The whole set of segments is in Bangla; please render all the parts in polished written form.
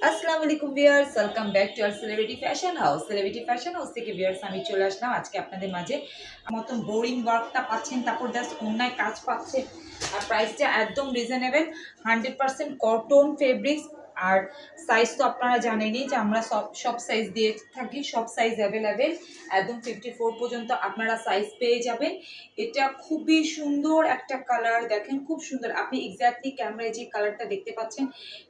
আসসালামু আলাইকুম viewers, welcome back to our celebrity fashion house. Celebrity fashion house থেকে ভিউয়ার্স আমি চলে আসলাম আজকে আপনাদের মাঝে। মতন বোরিং ওয়ার্কটা পাচ্ছেন, তারপর জাস্ট অন্যায় কাজ পাচ্ছেন, আর প্রাইসটা একদম রিজনেবল। 100% cotton fabrics. আর সাইজ তো আপনারা জানেনই যে আমরা সব সাইজ দিয়ে থাকি, সব সাইজ অ্যাভেলেবেল। একদম 54 পর্যন্ত আপনারা সাইজ পেয়ে যাবেন। এটা খুবই সুন্দর একটা কালার, দেখেন খুব সুন্দর। আপনি এক্স্যাক্টলি ক্যামেরায় যে কালারটা দেখতে পাচ্ছেন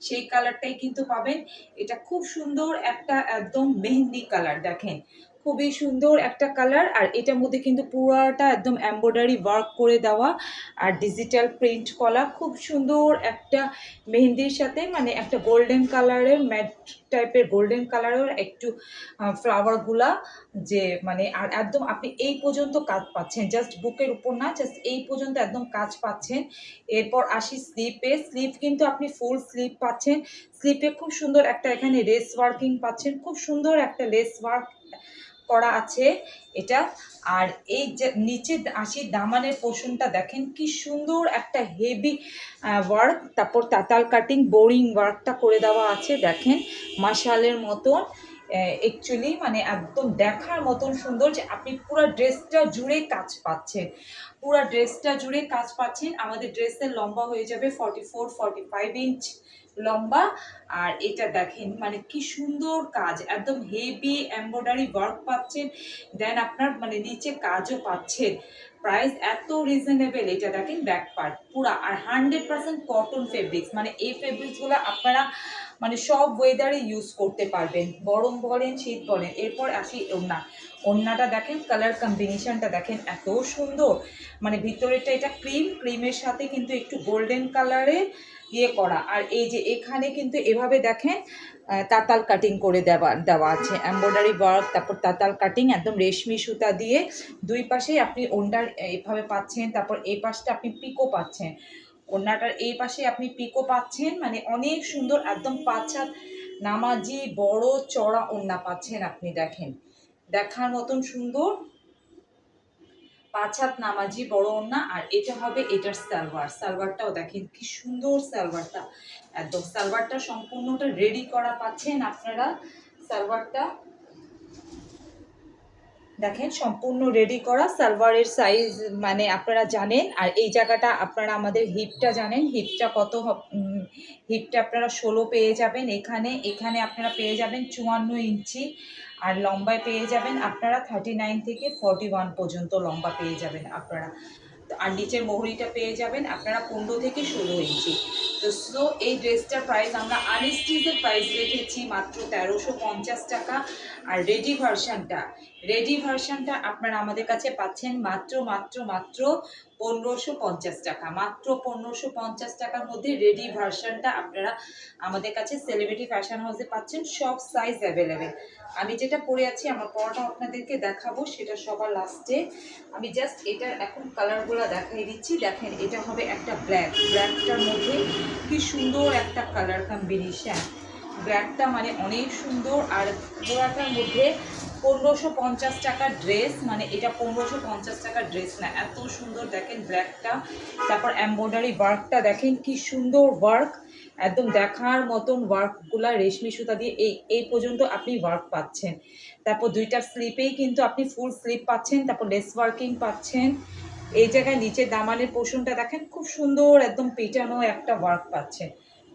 সেই কালারটাই কিন্তু পাবেন। এটা খুব সুন্দর একটা একদম মেহেন্দি কালার, দেখেন খুবই সুন্দর একটা কালার। আর এটার মধ্যে কিন্তু পুরাটা একদম এমব্রয়ডারি ওয়ার্ক করে দেওয়া আর ডিজিটাল প্রিন্ট করা, খুব সুন্দর একটা মেহেন্দির সাথে মানে একটা গোল্ডেন কালারের, ম্যাট টাইপের গোল্ডেন কালারের একটু ফ্লাওয়ারগুলা, যে মানে আর একদম আপনি এই পর্যন্ত কাজ পাচ্ছেন, জাস্ট বুকের উপর না, জাস্ট এই পর্যন্ত একদম কাজ পাচ্ছেন। এরপর আসি স্লিপে। স্লিপ কিন্তু আপনি ফুল স্লিপ পাচ্ছেন। স্লিপে খুব সুন্দর একটা এখানে লেস ওয়ার্কিং পাচ্ছেন, খুব সুন্দর একটা লেস ওয়ার্ক করা আছে এটা। আর এই যে নিচে আসি দামানের পোর্শনটা, দেখেন কি সুন্দর একটা হেভি ওয়ার্ক, তারপর তাতাল কাটিং বোরিং ওয়ার্কটা করে দেওয়া আছে, দেখেন মাশালের মতন। অ্যাকচুয়ালি মানে একদম দেখার মতন সুন্দর, যে আপনি পুরো ড্রেসটা জুড়ে কাজ পাচ্ছেন, পুরো ড্রেসটা জুড়ে কাজ পাচ্ছেন। আমাদের ড্রেসের লম্বা হয়ে যাবে 44-45 ইঞ্চ লম্বা। আর এটা দেখেন মানে কি সুন্দর কাজ, একদম হেভি এমব্রয়ডারি ওয়ার্ক পাচ্ছেন, দেন আপনার মানে নিচে কাজও পাচ্ছেন। প্রাইস এত রিজনেবল, এটা দেখেন ব্যাক পার্ট পুরা, আর 100% কটন ফেব্রিক্স, মানে এই ফেব্রিক্সগুলো আপনারা মানে সব ওয়েদারে ইউজ করতে পারবেন, গরম বলেন শীত বলেন। এরপর আসি ওড়না। ওড়নাটা দেখেন, কালার কম্বিনেশনটা দেখেন এত সুন্দর, মানে ভিতরেটা এটা ক্রিমের সাথে কিন্তু একটু গোল্ডেন কালারের ইয়ে করা। আর এই যে এখানে কিন্তু এভাবে দেখেন তাতাল কাটিং করে দেওয়া দেওয়া আছে, এমব্রয়ডারি ওয়ার্ক, তারপর তাতাল কাটিং একদম রেশমি সুতা দিয়ে দুই পাশেই আপনি ওড়নার এভাবে পাচ্ছেন। তারপর এই পাশটা আপনি পিকো পাচ্ছেন, ওড়নাটার এই পাশে আপনি পিকো পাচ্ছেন, মানে অনেক সুন্দর একদম 5 হাত নামাজি বড় চড়া ওড়না পাচ্ছেন আপনি, দেখেন দেখার মতন সুন্দর 5 হাত নামাজি বড় ওড়না। আর এটা হবে এটার সালোয়ারটাও দেখেন কি সুন্দর সালোয়ারটা, একদম সালোয়ারটা সম্পূর্ণটা রেডি করা পাচ্ছেন আপনারা। সালোয়ারটা দেখেন সম্পূর্ণ রেডি করা, সালোয়ারের সাইজ মানে আপনারা জানেন। আর এই জায়গাটা আপনারা আমাদের হিপটা জানেন, হিপটা কত হিপটা আপনারা 16 পেয়ে যাবেন এখানে। এখানে আপনারা পেয়ে যাবেন 54 ইঞ্চি, আর লম্বায় পেয়ে যাবেন আপনারা 39 থেকে 41 পর্যন্ত লম্বা পেয়ে যাবেন আপনারা। আর নিচের মোহরিটা পেয়ে যাবেন আপনারা 15 থেকে 16 ইঞ্চি। তো সো এই ড্রেসটার প্রাইস আমরা আনস্টিচের প্রাইস রেখেছি মাত্র 1350 টাকা। আর রেডি ভার্সানটা আপনারা আমাদের কাছে পাচ্ছেন মাত্র মাত্র মাত্র 1550 টাকা। মাত্র 1550 টাকার মধ্যে রেডি ভার্সানটা আপনারা আমাদের কাছে সেলিব্রিটি ফ্যাশন হাউসে পাচ্ছেন, সব সাইজ অ্যাভেলেবেল। আমি যেটা পরে আছি আমার পরাটা আপনাদেরকে দেখাবো সেটা সবার লাস্টে। আমি জাস্ট এটার এখন কালারগুলো দেখাই দিচ্ছি, দেখেন এটা হবে একটা ব্ল্যাকটার মধ্যে কি সুন্দর একটা কালার কম্বিনেশন, ব্ল্যাকটা মানে অনেক সুন্দর। আর পুরাটার মধ্যে 1550 টাকার ড্রেস, মানে এটা 1550 টাকার ড্রেস না, এত সুন্দর দেখেন ব্ল্যাকটা। তারপর এমব্রয়ডারি ওয়ার্কটা দেখেন কি সুন্দর ওয়ার্ক, একদম দেখার মতন ওয়ার্কগুলা রেশমি সুতা দিয়ে এই এই পর্যন্ত আপনি ওয়ার্ক পাচ্ছেন। তারপর দুইটা স্লিপেই কিন্তু আপনি ফুল স্লিপ পাচ্ছেন, তারপর লেস ওয়ার্কিং পাচ্ছেন। এই জায়গায় নিচে দামানের পোর্শনটা দেখেন খুব সুন্দর একদম পেটানো একটা ওয়ার্ক পাচ্ছেন,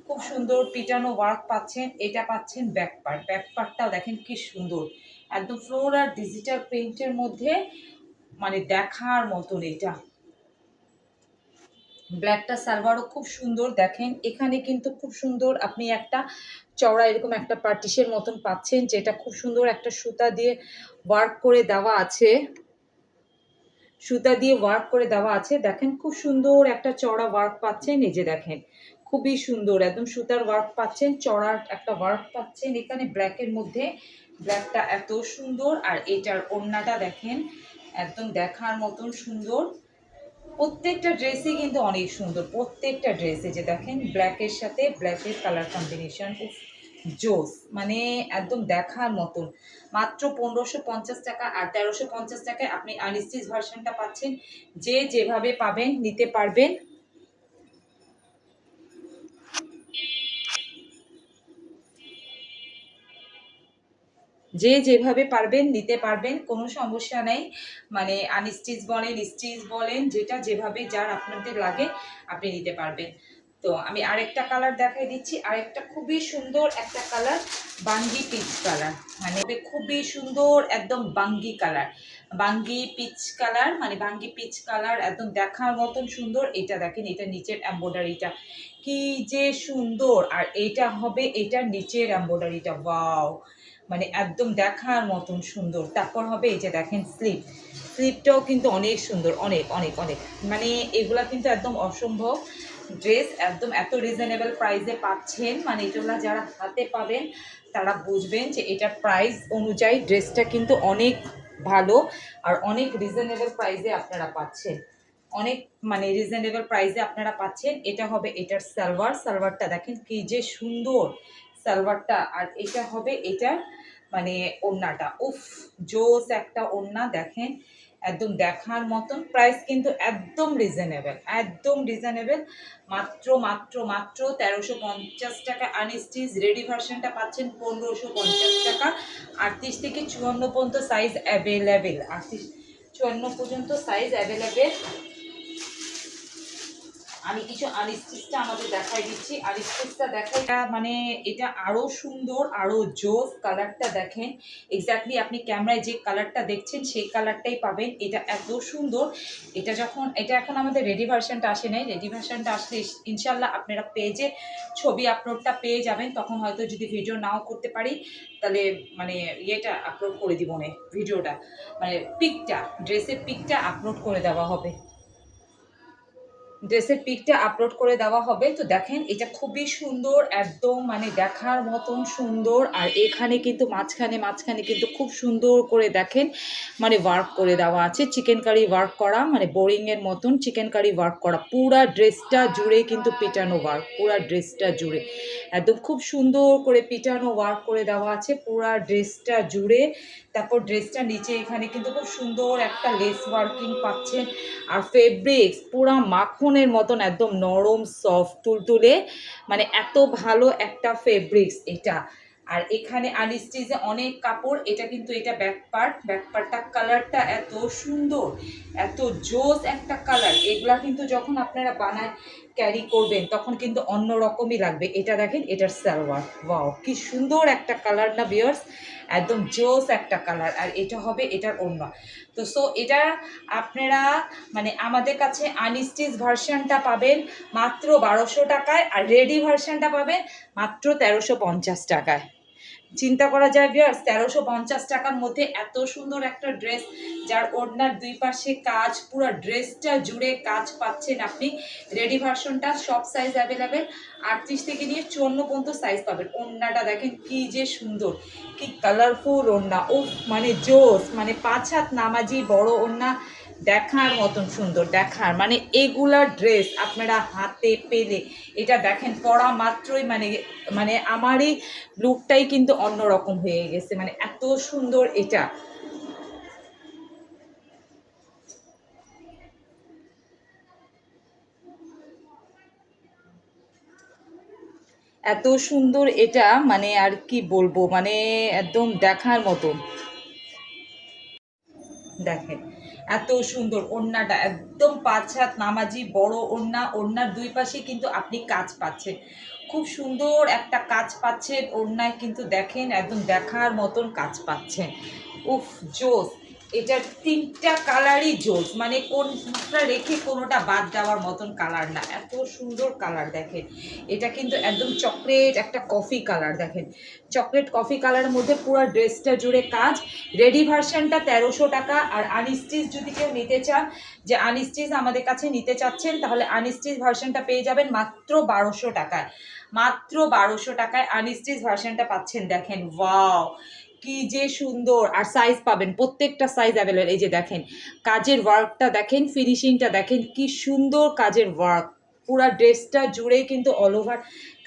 খুব সুন্দর পিটানো ওয়ার্ক পাচ্ছেন। এটা পাচ্ছেন ব্যাক পার্টটাও দেখেন কি সুন্দর, একদম ফ্লোর আর ডিজিটাল প্রিন্টের মধ্যে, মানে দেখার মতন। এটা ব্ল্যাকটা সালোয়ারও খুব সুন্দর, দেখেন এখানে কিন্তু খুব সুন্দর আপনি একটা চওড়া এরকম একটা পার্টিশের মতন পাচ্ছেন, যেটা খুব সুন্দর একটা সুতা দিয়ে ওয়ার্ক করে দেওয়া আছে, সুতা দিয়ে ওয়ার্ক করে দেওয়া আছে, দেখেন খুব সুন্দর একটা চড়া ওয়ার্ক পাচ্ছেন। এই যে দেখেন খুবই সুন্দর একদম সুতার ওয়ার্ক পাচ্ছেন, চড়ার একটা ওয়ার্ক পাচ্ছেন এখানে ব্ল্যাকের মধ্যে, ব্ল্যাকটা এত সুন্দর। আর এটার ওড়নাটা দেখেন একদম দেখার মতন সুন্দর। প্রত্যেকটা ড্রেসই কিন্তু অনেক সুন্দর, প্রত্যেকটা ড্রেসে যে দেখেন ব্ল্যাকের সাথে ব্ল্যাকের কালার কম্বিনেশন জোস, মানে একদম দেখার মতন। মাত্র 1550 টাকা। আর 1350 টাকায় আপনি আনস্টিচ ভার্সনটা পাচ্ছেন, যে যেভাবে পাবেন নিতে পারবেন। যে যেভাবে পারবেন নিতে পারবেন, কোনো সমস্যা নেই। মানে আনস্টিচ বলেন, স্টিচ বলেন, যেটা যেভাবে যার আপনাদের লাগে আপনি নিতে পারবেন। তো আমি আরেকটা কালার দেখাই দিচ্ছি, আরেকটা খুবই সুন্দর একটা কালার, বাঙ্গি পিচ কালার, মানে খুবই সুন্দর একদম বাঙ্গি কালার, বাঙ্গি পিচ কালার, মানে বাঙ্গি পিচ কালার একদম দেখার মতন সুন্দর। এটা দেখেন, এটা নিচের এমব্রয়ডারিটা কি যে সুন্দর, আর এটা হবে এটার নিচের এমব্রয়ডারিটা, ওয়াও, মানে একদম দেখার মতন সুন্দর। তারপর হবে এই যে দেখেন স্লিপ, স্লিপটাও কিন্তু অনেক সুন্দর, অনেক অনেক অনেক, মানে এগুলা কিন্তু একদম অসম্ভব ড্রেস, একদম এত রিজনেবল প্রাইসে পাচ্ছেন, মানে এগুলা যারা হাতে পাবেন তারা বুঝবেন যে এটার প্রাইস অনুযায়ী ড্রেসটা কিন্তু অনেক ভালো আর অনেক রিজনেবল প্রাইসে আপনারা পাচ্ছেন, অনেক মানে রিজনেবল প্রাইসে আপনারা পাচ্ছেন। এটা হবে এটার সালোয়ার, সালোয়ারটা দেখেন কি যে সুন্দর সালোয়ারটা, আর এটা হবে এটার মানে ওড়নাটা, উফ জোস একটা ওড়না দেখেন, একদম দেখার মতন। প্রাইস কিন্তু একদম রিজনেবল, একদম রিজনেবল, মাত্র মাত্র মাত্র 1350 টাকা। আনস্টিচ রেডি ভার্সনটা পাচ্ছেন 1550 টাকা। 38 থেকে 54 পর্যন্ত সাইজ অ্যাভেলেবেল, 38-54 পর্যন্ত সাইজ অ্যাভেলেবেল। আমি কিছু আনস্টিচটা আমাদের দেখাই দিচ্ছি, আনস্টিচটা দেখাই, মানে এটা আরো সুন্দর, আরো জোস। কালারটা দেখেন, এক্স্যাক্টলি আপনি ক্যামেরায় যে কালারটা দেখছেন সেই কালারটাই পাবেন। এটা এত সুন্দর, এটা যখন, এটা এখন আমাদের রেডি ভার্সনটা আসে নাই, রেডি ভার্সনটা আসলে ইনশাল্লাহ আপনারা পেজে ছবি আপলোডটা পেয়ে যাবেন, তখন হয়তো যদি ভিডিও নাও করতে পারি তাহলে মানে ইয়েটা আপলোড করে দিব, না ভিডিওটা মানে পিকটা, ড্রেসের পিকটা আপলোড করে দেওয়া হবে, ড্রেসের পিকটা আপলোড করে দেওয়া হবে। তো দেখেন এটা খুবই সুন্দর, একদম মানে দেখার মতন সুন্দর। আর এখানে কিন্তু মাঝখানে মাঝখানে কিন্তু খুব সুন্দর করে দেখেন মানে ওয়ার্ক করে দেওয়া আছে, চিকেন কারি ওয়ার্ক করা, মানে বোরিংয়ের মতন চিকেন কারি ওয়ার্ক করা, পুরা ড্রেসটা জুড়ে কিন্তু পিটানো ওয়ার্ক, পুরা ড্রেসটা জুড়ে একদম খুব সুন্দর করে পিটানো ওয়ার্ক করে দেওয়া আছে পুরা ড্রেসটা জুড়ে। তারপর ড্রেসটা নিচে এখানে কিন্তু খুব সুন্দর একটা লেস ওয়ার্কিং পাচ্ছেন। আর ফেব্রিক্স পুরা মাখনের মতন একদম নরম সফট তুলতুলে, মানে এত ভালো একটা ফেব্রিক্স এটা। আর এখানে আনস্টিচে অনেক কাপড়, এটা কিন্তু এটা ব্যাক পার্ট, ব্যাক পার্টটা কালারটা এত সুন্দর, এত জোস একটা কালার। এগুলা কিন্তু যখন আপনারা বানায় ক্যারি করবেন তখন কিন্তু অন্য রকমই লাগবে। এটা দেখেন এটার সালোয়ার, ওয়াও কি সুন্দর একটা কালার না ভিউয়ার্স, একদম জোস একটা কালার। আর এটা হবে এটার ওড়না। তো সো এটা আপনারা মানে আমাদের কাছে আনস্টিচ ভার্সনটা পাবেন মাত্র 1200 টাকায়, আর রেডি ভার্সনটা পাবেন মাত্র 1350 টাকায়। চিন্তা করা যায় ভিউয়ার্স, 1350 টাকার মধ্যে এত সুন্দর একটা ড্রেস, যার ওড়নার দুই পাশে কাজ, পুরো ড্রেসটা জুড়ে কাজ পাচ্ছেন আপনি। রেডি ভার্সনটা সব সাইজ অ্যাভেলেবেল, 38 থেকে নিয়ে 54 পর্যন্ত সাইজ পাবেন। ওড়নাটা দেখেন কি যে সুন্দর, কি কালারফুল ওড়না, ও মানে জোস, মানে 5 হাত নামাজি বড় ওড়না, দেখার মতন সুন্দর, দেখার মানে এগুলা ড্রেস আপনারা হাতে পেলে এটা দেখেন পরা মাত্রই মানে মানে আমারই লুকটাই কিন্তু অন্যরকম হয়ে গেছে, মানে এত সুন্দর এটা। এত সুন্দর এটা, মানে আর কি বলবো, মানে একদম দেখার মতন। দেখেন এত সুন্দর ওড়নাটা, একদম 5 হাত নামাজি বড় ওড়না, ওড়নার দুই পাশে কিন্তু আপনি কাজ পাচ্ছেন, খুব সুন্দর একটা কাজ পাচ্ছেন ওড়নায়, কিন্তু দেখেন একদম দেখার মতন কাজ পাচ্ছেন। উফ জোস, এটার 3টা কালারই জোস, মানে কোনটা রেখে কোনোটা বাদ দেওয়ার মতন কালার না, এত সুন্দর কালার। দেখেন এটা কিন্তু একদম চকলেট একটা কফি কালার, দেখেন চকলেট কফি কালারের মধ্যে পুরো ড্রেসটা জুড়ে কাজ। রেডি ভার্সনটা 1300 টাকা, আর আনস্টিচ যদি কেউ নিতে চান, যে আনস্টিচ আমাদের কাছে নিতে চাচ্ছেন, তাহলে আনস্টিচ ভার্সনটা পেয়ে যাবেন মাত্র 1200 টাকায়, মাত্র 1200 টাকায় আনস্টিচ ভার্সনটা পাচ্ছেন। দেখেন ওয়াও কি যে সুন্দর, আর সাইজ পাবেন প্রত্যেকটা সাইজ অ্যাভেলেবল। এই যে দেখেন কাজের ওয়ার্কটা দেখেন, ফিনিশিংটা দেখেন কি সুন্দর কাজের ওয়ার্ক, পুরা ড্রেসটা জুড়েই কিন্তু অল ওভার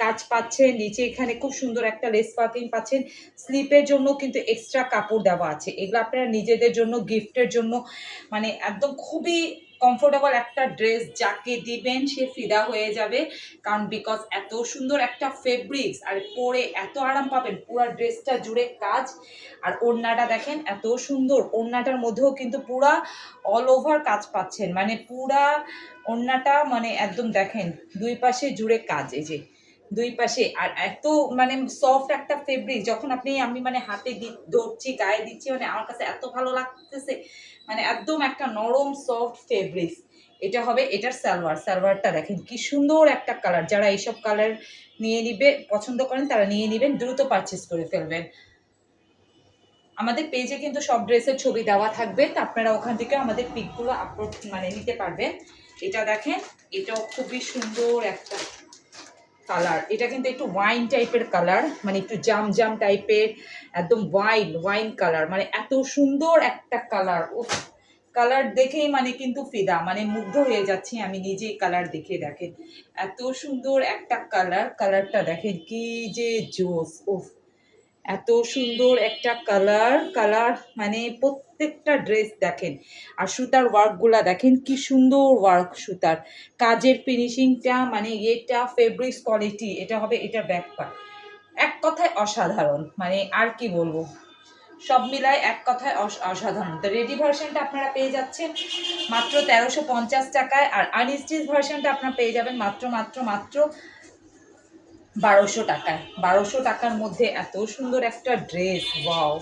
কাজ পাচ্ছেন। নিচে এখানে খুব সুন্দর একটা লেস পার্কিং পাচ্ছেন, স্লিপের জন্য কিন্তু এক্সট্রা কাপড় দেওয়া আছে, এগুলো আপনারা নিজেদের জন্য গিফটের জন্য মানে একদম খুবই কমফোর্টেবল একটা ড্রেস যাকে দিবেন সে ফিদা হয়ে যাবে, কারণ বিকজ এত সুন্দর একটা ফেব্রিক্স আর পরে এত আরাম পাবেন, পুরো ড্রেসটা জুড়ে কাজ। আর ওড়নাটা দেখেন এত সুন্দর, ওড়নাটার মধ্যেও কিন্তু পুরা অল ওভার কাজ পাচ্ছেন, মানে পুরা ওড়নাটা মানে একদম দেখেন দুই পাশে জুড়ে কাজ, এই যে দুই পাশে। আর এত মানে সফট একটা ফেব্রিক, যখন আমি মানে হাতে ধরছি গায়ে দিচ্ছি, মানে আমার কাছে এত ভালো লাগতেছে, মানে একদম একটা নরম সফট ফেব্রিক্স। এটা হবে এটার সালোয়ারটা দেখেন কি সুন্দর একটা কালার। যারা এইসব কালার নিয়ে নিবে পছন্দ করেন তারা নিয়ে নিবেন, দ্রুত পারচেস করে ফেলবেন। আমাদের পেজে কিন্তু সব ড্রেসের ছবি দেওয়া থাকবে, তো আপনারা ওখান থেকে আমাদের পিকগুলো আপলোড মানে নিতে পারবেন। এটা দেখেন, এটাও খুবই সুন্দর একটা কালার। এটা কিন্তু একটু ওয়াইন টাইপের কালার, মানে একটু জাম টাইপের, একদম ওয়াইন কালার, মানে এত সুন্দর একটা কালার। ও কালার দেখেই মানে কিন্তু ফিদা, মানে মুগ্ধ হয়ে যাচ্ছি আমি নিজেই কালার দেখে। দেখেন এত সুন্দর একটা কালারটা দেখেন কি যে জোস। ওফ, এত সুন্দর একটা কালার মানে প্রত্যেকটা ড্রেস দেখেন। আর সুতার ওয়ার্কগুলা দেখেন কি সুন্দর ওয়ার্ক, সুতার কাজের ফিনিশিংটা, মানে এটা ফেব্রিক্স কোয়ালিটি, এটা হবে এটার ব্যাক পার্ট। এক কথায় অসাধারণ, মানে আর কি বলবো, সব মিলায় এক কথায় অসাধারণ। তো রেডি ভার্সনটা আপনারা পেয়ে যাচ্ছেন মাত্র 1350 টাকায়, আর আনস্টিচ ভার্সনটা আপনারা পেয়ে যাবেন মাত্র 1200 টাকায়। 1200 টাকার মধ্যে এত সুন্দর একটা ড্রেস, ওয়াও!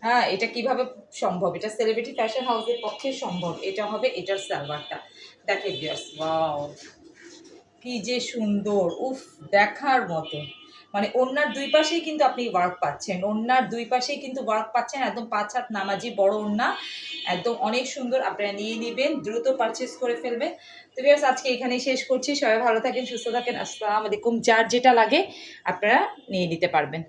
হ্যাঁ, এটা কিভাবে সম্ভব? এটা সেলিব্রিটি ফ্যাশন হাউসের পক্ষে সম্ভব। এটা হবে এটার সালোয়ারটা, দেখেন ভিউয়ার্স, ওয়াও কি যে সুন্দর, উফ, দেখার মতো। মানে ওড়নার দুই পাশেই কিন্তু আপনি ওয়ার্ক পাচ্ছেন, ওড়নার দুই পাশেই কিন্তু ওয়ার্ক পাচ্ছেন, একদম 5 হাত নামাজি বড় ওড়না, একদম অনেক সুন্দর। আপনারা নিয়ে নেবেন, দ্রুত পারচেস করে ফেলবেন। তো ভিউয়ার্স, আজকে এখানেই শেষ করছি। সবাই ভালো থাকেন, সুস্থ থাকেন। আসসালামু আলাইকুম। যার যেটা লাগে আপনারা নিয়ে নিতে পারবেন।